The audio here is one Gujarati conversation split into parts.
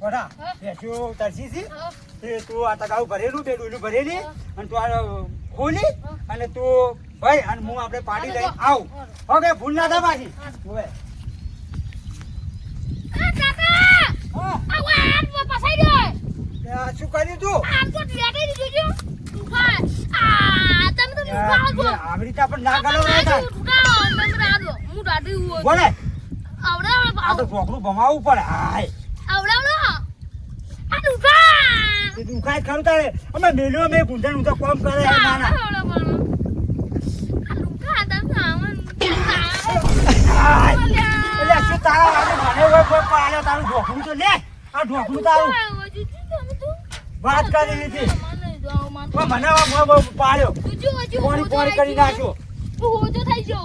ઓડા બેસ્યો તરસી છે તે તું આ તગાઉ ભરેલું બે ડોલું ભરેલી અને તું આ ખોલી અને તું ભાઈ અને હું આપણે પાડી લઈ આવ ઓકે ભૂલ ના થા પાછી હવે શું કર્યું તું આવી રીતે પણ ના ગલો બોલે આ તો ઢોકળું ભમાવવું પડે હાય દુખાય ખરું તારે અમે મેલ્યો મેં ગુંજન હું તો કોમ કરે ના ના શું તારા મને કોઈ પાડ્યો તારું ઢોકળું તો લે આ ઢોકળું તારું વાત કરી લીધી મને પાડ્યો પોણી કરી નાખ્યો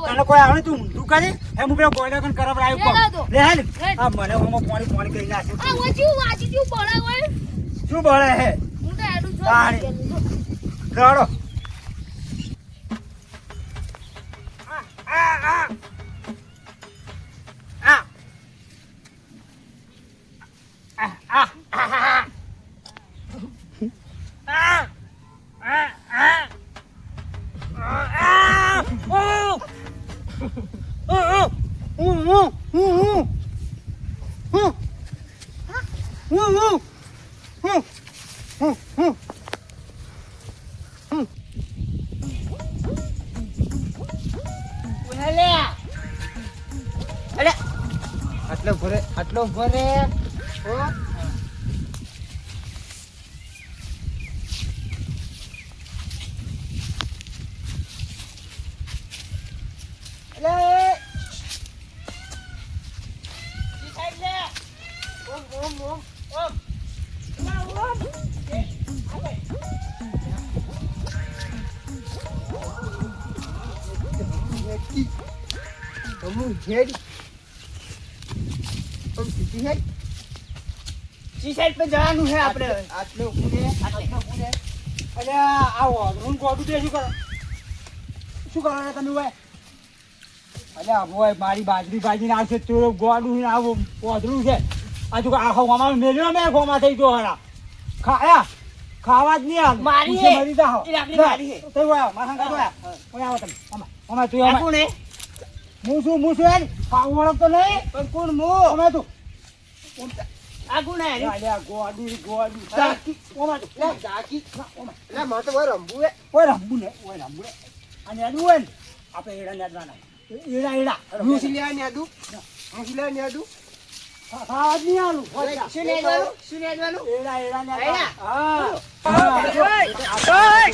તને કોઈ આવે તું ઊંધું કરી એમ હું પેલો ગોયલા કન કરબ આવ્યું લે હાલ આ મને પોણી કરી નાખ્યો શું બળે હે પાણી ગળો આટલો ભરે જવાનું છે આપણે આટલો આવો ગોડું દે શું કરવાના તમે ભાઈ અલ્યા ભાઈ મારી બાજરી ભાજી આવશે તો ગોડું આવું પોધરું છે હજુ આખો અમારું મેલ્યો મેં ગોમાં થઈ ગયો હરા ખાવા જ નહીં આવ મારી મરી જાઓ તો આવો તમે અમાર તું અમાર હું છું એમ ખાવું ઓળખતો નહીં પણ કોણ હું અમે તું આગુ ના અલ્યા ગોડું જાકી ઓમાં તું લે જાકી લે મત ઓય રંબુ ને અને આડું હોય ને આપણે એડા નેડવાના એડા મુસી લે નેડું ખાવા જ નહીં આલું શું નેડવાનું એડા નેડવાના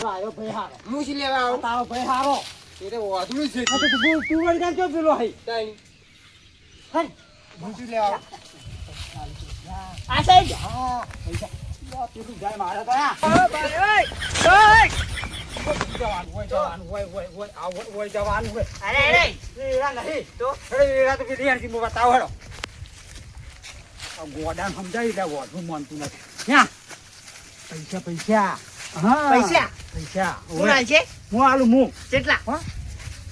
આયો ભાઈ હારો મુસી લેવા આવો તારો ભાઈ હારો એટલે વાદળું છે તો તું વળગા જો પેલો હઈ તાઈ હન મુસી લેવા આ સાઈડ હા પૈસા તું જાય મારા તો આ ભાઈ ઓય જવાનું હોય અરે એડા નહીં તો એડા તો કીધી આની મો બતાવો હેડો આ ગોડાન સમજાવી દે વાડું માનતું નથી ક્યાં પૈસા પૈસા ઓલા છે હું આલું હું કેટલા હા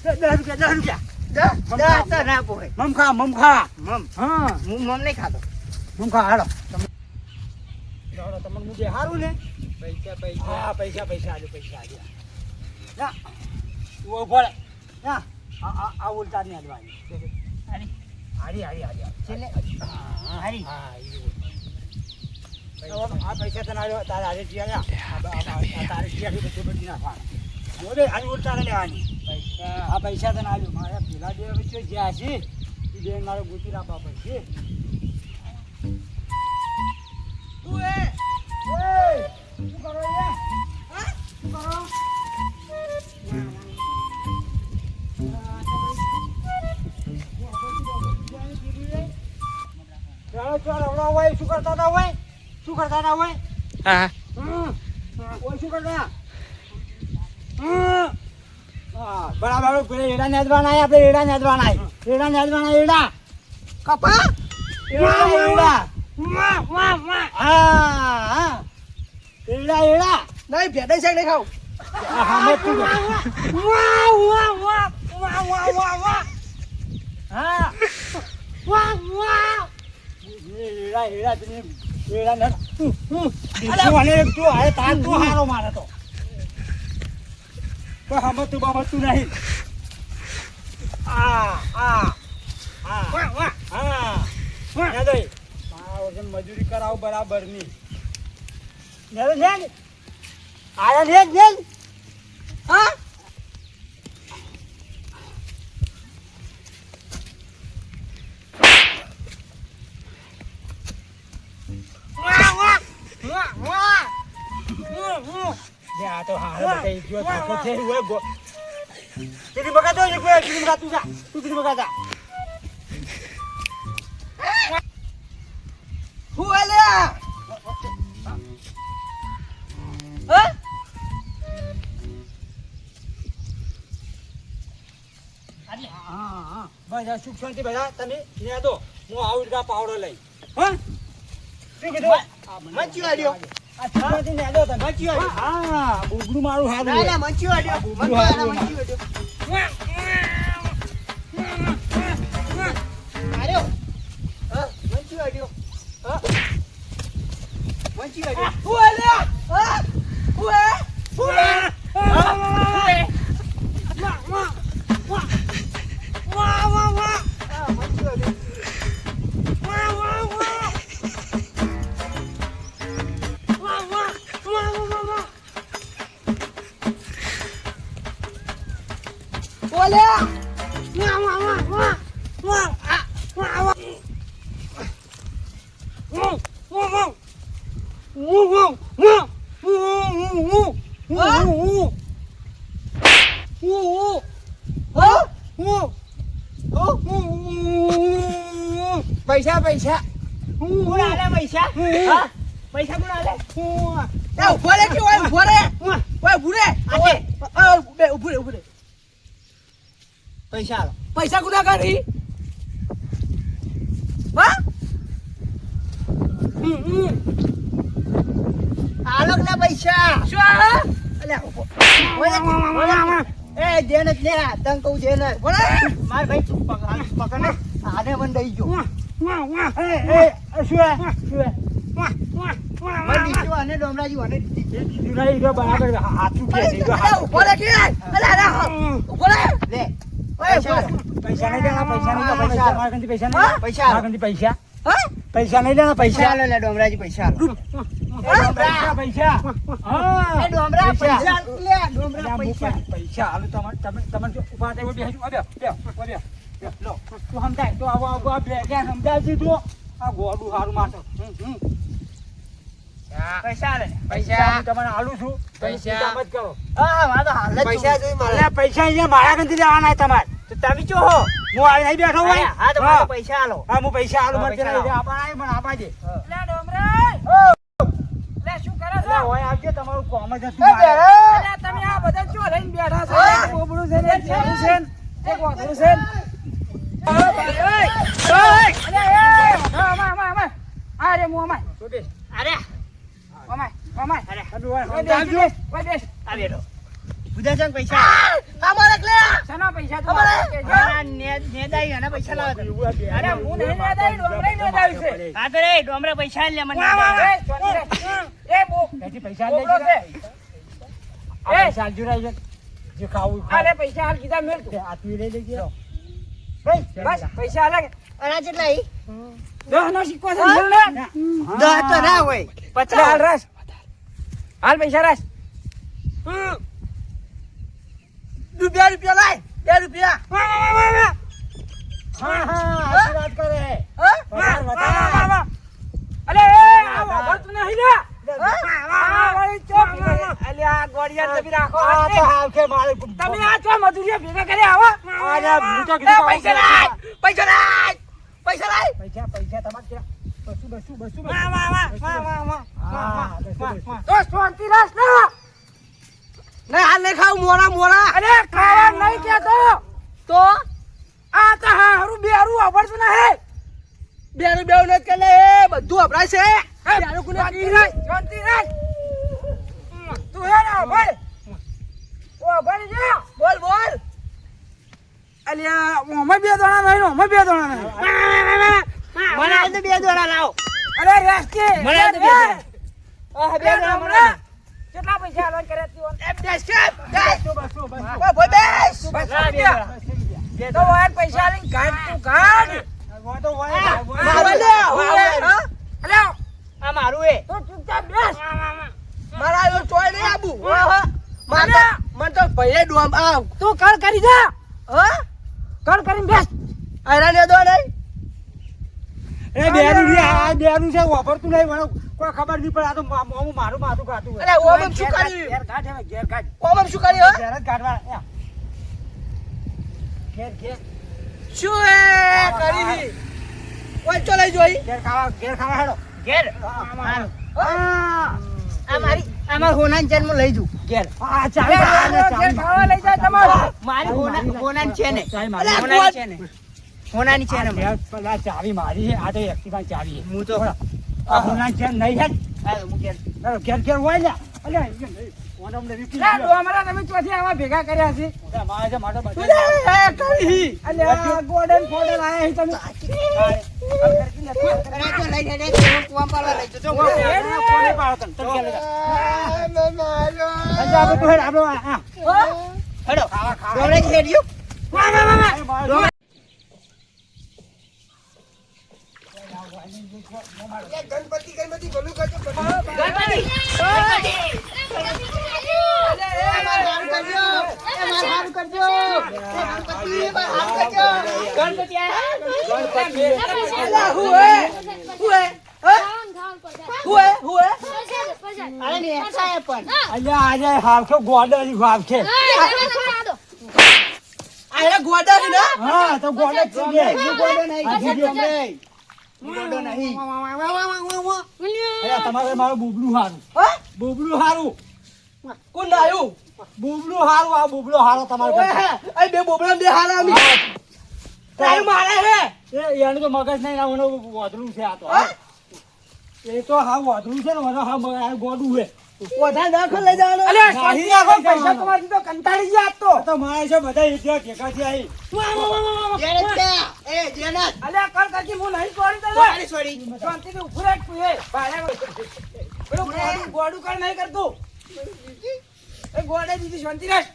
10 રૂપિયા 10 તો ના પોય મમ ખા હા હું મમ નહીં ખાતો મમ ખા હાલો તમને મુજે હારું ને પૈસા આજો ના ઓ ભલે ના આ ઉલટા ની આદવાની હારી છેલે હારી આ પૈસા તને આવ્યો તારે હારે જીયા તારે જીયા થી બધું નાખવાનું ઓરે આ ઉલટા લેવાની પૈસા તને આવ્યો મારા પેલા બે વચ્ચે જ્યાં છે એ બેન મારો ગોતી રાખવા પડશે શું કરો હા શું કરો ચાલો હોય શું કરતા હતા હોય હા શું કરતા બરાબર પેલા એડા નેદવાના આપણે એડા નેદવાના કપા એડા નહીં ભેડા સાઈડે ખાવ એડા ન તું અને તું હારે તાર તું હારો મારે તો કોઈ સમજતું બાબતું નહીં મજૂરી કરાવ બરાબર ની આયા લે હા આ તો હારે બતાઈ ગયો થાકો છે ઓય ગો કીધી બગાતો છે કોઈ કીધી બગાતું જા તું કીધી બગાતા હું આલ્યા હા બસ સુખ શાંતિ બધા તમે ને દો હું આવું કા પાવડો લઈ હા શું કીધું મચ્યું આલ્યો આ છોકરાથી ને દો તમે મચ્યું આલ્યો હા બુગડું મારું હારું ના ના મચ્યું આલ્યો મચ્યું આલ્યો આલ્યો હા મચ્યું આલ્યો હા મચ્યું આલ્યો હું આલ્યા હા હું પૈસા પૈસા કોણ આલે પૈસા હા પૈસા કોણ આલે એ ઉભો રે કે ઓય ઉભો રે ઓય ઉભો રે આતે ઉભો રે પૈસા આલો પૈસા કોના કરી હા આલો કે પૈસા શું અલે ઓય એ દેન જ લે તંગ કહું દેન બોલે માર ભાઈ તું પકડ ને આને મન દઈ ગયો શું મન દીધું અને ડોમરાજી અને દીધું નહીં જો બરાબર હાથું કે દીધું હાથ બોલે કે અલે બોલે લે પૈસા નહીં દેના પૈસા નહીં પૈસા માર કંદી પૈસા નહીં પૈસા માર કંદી પૈસા પૈસા નહીં દેના પૈસા લે ડોમરાજી પૈસા પૈસા પૈસા હા એ ડોમરા પૈસા લે ડોમરા પૈસા પૈસા હાલો તમે ઉભા થઈ બેહી બે લો તું સમજાય તો આવો બે કે સમજાય છે તું આ ગોડું હારું મારતો પૈસા લે પૈસા તમને આલું છું પૈસા મત કરો હા વા તો હાલ પૈસા જોઈ મારે પૈસા અહીંયા મારા કંથી લેવાના તમારે તો તમે ચો હો હું આવી નહીં બેઠો હોય હા તો મારો પૈસા આલો હા હું પૈસા આલું મત આપા આય મને આપા દે લે ડોમરા લે શું કરો છો ઓય આવજો તમારું કોમ જ હતું અરે તમે આ બધા ચો લઈને બેઠા છો બોબડું છે ને છેરું છે એક વાતરું છે અરે મુ અમાય અરે અમાય અરે અરે પૂજા છે પૈસા અમારે લે સના પૈસા તો મારા નેદાઈ અને પૈસા લાવ અરે હું નહીં નેદાઈ ડોમરે નેદાઈ છે હા તો રે ડોમરે પૈસા લે મને એ બો કેજી પૈસા લે એ પૈસા જુરાઈ છે જે ખાવું અરે પૈસા હાલ કીધા મેલ તું આ તું લઈ લેજે ભાઈ બસ પૈસા આલે અરે કેટલા ઈ 10 નો સિક્કો છે ને 10 તો ના હોય 50 હાલ રસ હાલ પૈસા રસ 2 રૂપિયા લાય 2 રૂપિયા હા વાત કરે અલે આ વળતું નહીં લે અલે આ ગોડિયા તમે રાખો આ તો હાવ કે મારે તમે આ છો મજૂરી ભેગા કરે આવો અરે હું તો કીધું પૈસા લાય પૈસા તમારે બસુ તો શાંતિ રાસ ના નહીં હાલ નહીં ખાવ મોરા અરે ખાવા નહીં કેતો તો આ તો હારું બેરું આવડતું ના હે બેરું ન કે લે બધું અપરાય છે બેરું કોને કી રે શાંતિ રાખ તું હે ના ભાઈ ઓ ભાઈ જા બોલ અલ્યા ઓમે બે દોણા નહીં મને આ તો બે દોણા લાવો અરે રેસ્કી મને તો બે કેટલા પૈસા આલવાન કર્યા તું એમ દેશ કે બસો ભાઈ બેસ તો વાયર પૈસા આલીને ગાડ તું ગાડ તો મારો લે હા અલે આ મારું એ તો ચૂપચાપ બેસ મારા યો ચોય નહીં આબુ મારે મન તો ભઈએ ડોમ આવ તું કર કરી જા કર કરીને બેસ આયરા ને દો નહીં એ બેરું છે આ બેરું છે વાપરતું નહીં મને કોઈ ખબર નહીં પડે આ તો મારું માથું ખાતું હોય અરે ઓમ શું કર્યું ઘેર કાઢ હવે ઘેર કાઢ ઓમ શું કર્યું ઘેર જ કાઢવા ઘેર શું એ કરી ઓય ચો લઈ જોઈ ઘેર ખાવા હેડો ઘેર અમાર હોનાન જન્મ લઈ જુ ઘેર આ ચાવી ઘેર ખાવા લઈ જા તમાર મારી હોનાન છે ને ચાવી હોનાની છે ને હોનાની છે ને પેલા ચાવી મારી છે આ તો એક્ટિવા ચાવી છે હું તો આ હોના છે નહીં હે હાલો હું ઘેર ઘેર હોય ને અલ્યા ઓનમ ને રીકી લે ડો અમારા તમે ચોથી આવા ભેગા કર્યા છે મારે છે માટે કરી અલે આ ગોડન ફોડન આયા છે તમે અરે તો લઈ લે કુવા પાડવા લઈ જજો કોને પાડો તને ઘેર લઈ જા અલ્યા આપણે તો હેડ આપણે આ હેડો ખાવા દોડે હેડ્યું ગણપતિ ગણપતિ બોલું કરજો અલ્યા આજે હાવખે ગોડા ની હાવખે હા તો ગોડા જ છે અલ્યા તમારે મારું બુબલું હારું બુબલું હારું કોણ આવ્યું બુબલું હારું આ બુબલો હારો તમારે બે બોબડા બે હારા તારું મારે હે એનું તો મગજ નહીં ના વધરું છે આ તો એ તો હા વધરું છે ને મને હા ગોડું છે વધારે દાખલ લઈ જવાનો અલે શાંતિ રાખો પૈસા તમારથી તો કંટાળી ગયા આજ તો મારે છે બધા એક ઠેકા છે અહીં અલે કર કરજી હું નહીં છોડી દઉં શાંતિથી ઉભું રાખ તું એ પેલું ગોડું કર નહીં કરતું એ ગોડે દીધી શાંતિ રાખ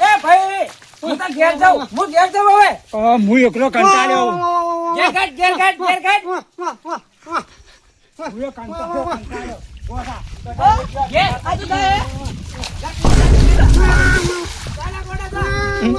એ ભાઈ તું તો ઘેર જાઉં હું ઘેર જાઉં હવે હું એકલો કંટાળ્યો ઘેર કાઢ હું કંટાળ્યો ઘેર આજુ જાય ચાલા ગોડા જા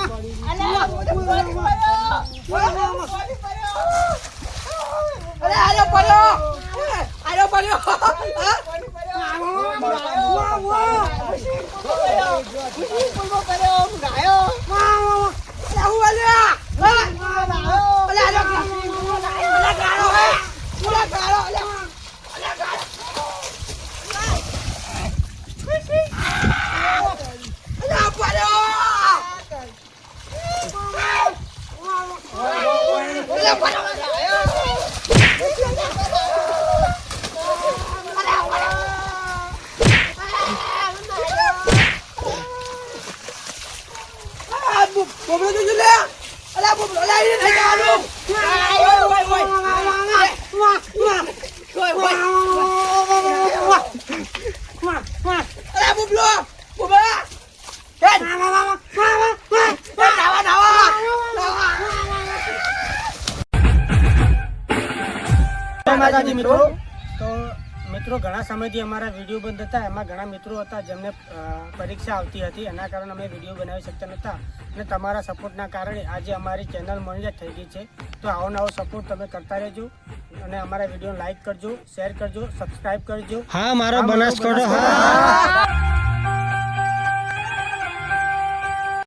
મિત્રો ઘણા સમયથી અમારા વિડીયો બંધ હતા એમાં ઘણા મિત્રો હતા જેમને પરીક્ષા આવતી હતી એના કારણે અમે વિડીયો બનાવી શકતા નહોતા અને તમારા સપોર્ટના કારણે આજે અમારી ચેનલ મોનિટાઈઝ થઈ ગઈ છે તો આવો નવો સપોર્ટ તમે કરતા રહેજો અને અમારા વિડીયો લાઈક કરજો શેર કરજો સબસ્ક્રાઈબ કરજો હા મારો બનાસકાંઠો હા